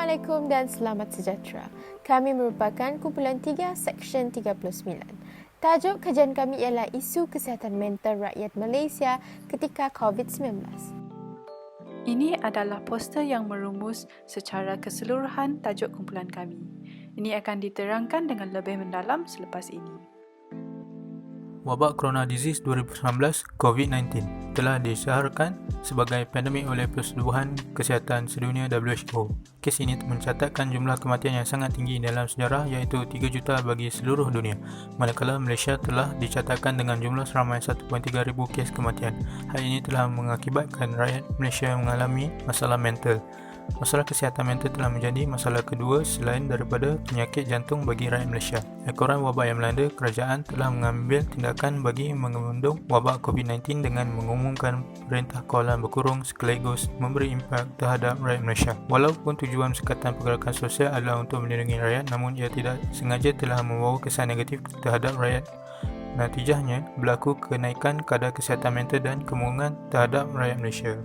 Assalamualaikum dan selamat sejahtera. Kami merupakan kumpulan 3 Seksyen 39. Tajuk kajian kami ialah isu kesihatan mental rakyat Malaysia ketika COVID-19. Ini adalah poster yang merumus secara keseluruhan tajuk kumpulan kami. Ini akan diterangkan dengan lebih mendalam selepas ini. Wabak Corona Disease 2019 COVID-19 telah disyaharkan sebagai pandemik oleh Persetubuhan Kesihatan Sedunia WHO. Kes ini mencatatkan jumlah kematian yang sangat tinggi dalam sejarah iaitu 3 juta bagi seluruh dunia, manakala Malaysia telah dicatatkan dengan jumlah seramai 1.3 ribu kes kematian. Hal ini telah mengakibatkan rakyat Malaysia mengalami masalah mental. Masalah kesihatan mental telah menjadi masalah kedua selain daripada penyakit jantung bagi rakyat Malaysia. Ekoran wabak yang melanda, kerajaan telah mengambil tindakan bagi mengebendung wabak COVID-19 dengan mengumumkan Perintah Kawalan Berkurung sekaligus memberi impak terhadap rakyat Malaysia. Walaupun tujuan Sekatan Pergerakan Sosial adalah untuk melindungi rakyat, namun ia tidak sengaja telah membawa kesan negatif terhadap rakyat. Natijahnya, berlaku kenaikan kadar kesihatan mental dan kemurungan terhadap rakyat Malaysia.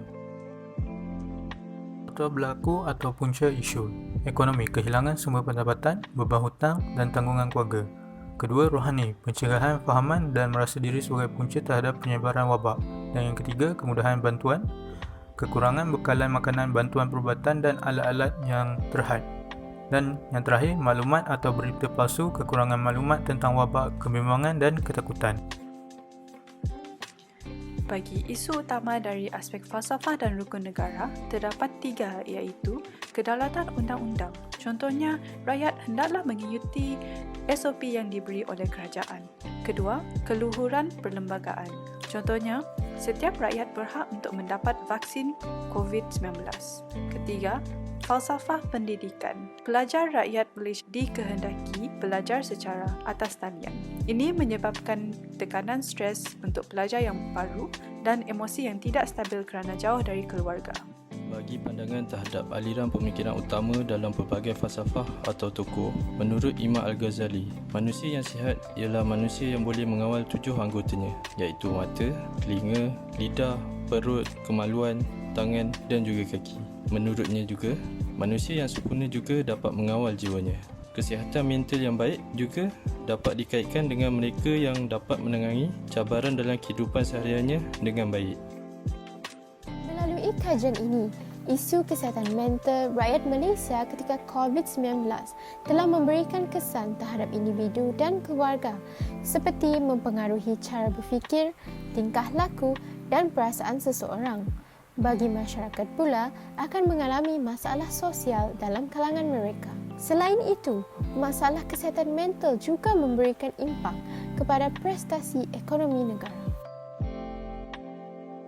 Faktor berlaku atau punca isu. Ekonomi, kehilangan sumber pendapatan, beban hutang dan tanggungan keluarga. Kedua, rohani, pencegahan fahaman dan merasa diri sebagai punca terhadap penyebaran wabak. Dan yang ketiga, kemudahan bantuan, kekurangan bekalan makanan, bantuan perubatan dan alat-alat yang terhad. Dan yang terakhir, maklumat atau berita palsu, kekurangan maklumat tentang wabak, kebimbangan dan ketakutan. Bagi isu utama dari aspek falsafah dan rukun negara, terdapat 3 iaitu kedaulatan undang-undang. Contohnya, rakyat hendaklah mengikuti SOP yang diberi oleh kerajaan. Kedua, keluhuran perlembagaan. Contohnya, setiap rakyat berhak untuk mendapat vaksin COVID-19. Ketiga, falsafah pendidikan. Pelajar rakyat Malaysia dikehendaki belajar secara atas talian. Ini menyebabkan tekanan stres untuk pelajar yang baru dan emosi yang tidak stabil kerana jauh dari keluarga. Bagi pandangan terhadap aliran pemikiran utama dalam pelbagai falsafah atau tokoh, menurut Imam Al-Ghazali, manusia yang sihat ialah manusia yang boleh mengawal 7 anggotanya, iaitu mata, telinga, lidah, perut, kemaluan, tangan dan juga kaki. Menurutnya juga, manusia yang sempurna juga dapat mengawal jiwanya. Kesihatan mental yang baik juga dapat dikaitkan dengan mereka yang dapat menangani cabaran dalam kehidupan sehariannya dengan baik. Melalui kajian ini, isu kesihatan mental rakyat Malaysia ketika COVID-19 telah memberikan kesan terhadap individu dan keluarga seperti mempengaruhi cara berfikir, tingkah laku dan perasaan seseorang. Bagi masyarakat pula akan mengalami masalah sosial dalam kalangan mereka. Selain itu, masalah kesihatan mental juga memberikan impak kepada prestasi ekonomi negara.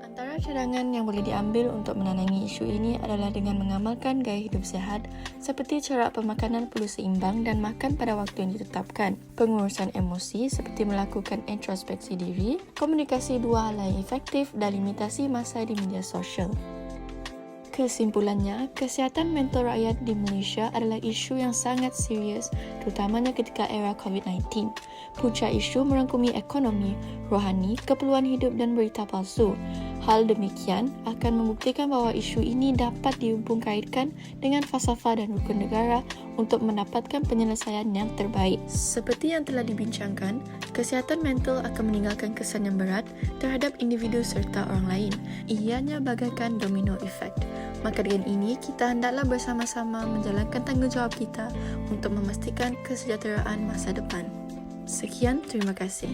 Antara cadangan yang boleh diambil untuk menangangi isu ini adalah dengan mengamalkan gaya hidup sihat seperti corak pemakanan perlu seimbang dan makan pada waktu yang ditetapkan, pengurusan emosi seperti melakukan introspeksi diri, komunikasi 2 hal yang efektif dan limitasi masa di media sosial. Kesimpulannya, kesihatan mental rakyat di Malaysia adalah isu yang sangat serius, terutamanya ketika era COVID-19. Punca isu merangkumi ekonomi, rohani, keperluan hidup dan berita palsu. Hal demikian akan membuktikan bahawa isu ini dapat dihubung kaitkan dengan falsafah dan rukun negara untuk mendapatkan penyelesaian yang terbaik. Seperti yang telah dibincangkan, kesihatan mental akan meninggalkan kesan yang berat terhadap individu serta orang lain. Ianya bagaikan domino effect. Maka dengan ini, kita hendaklah bersama-sama menjalankan tanggungjawab kita untuk memastikan kesejahteraan masa depan. Sekian, terima kasih.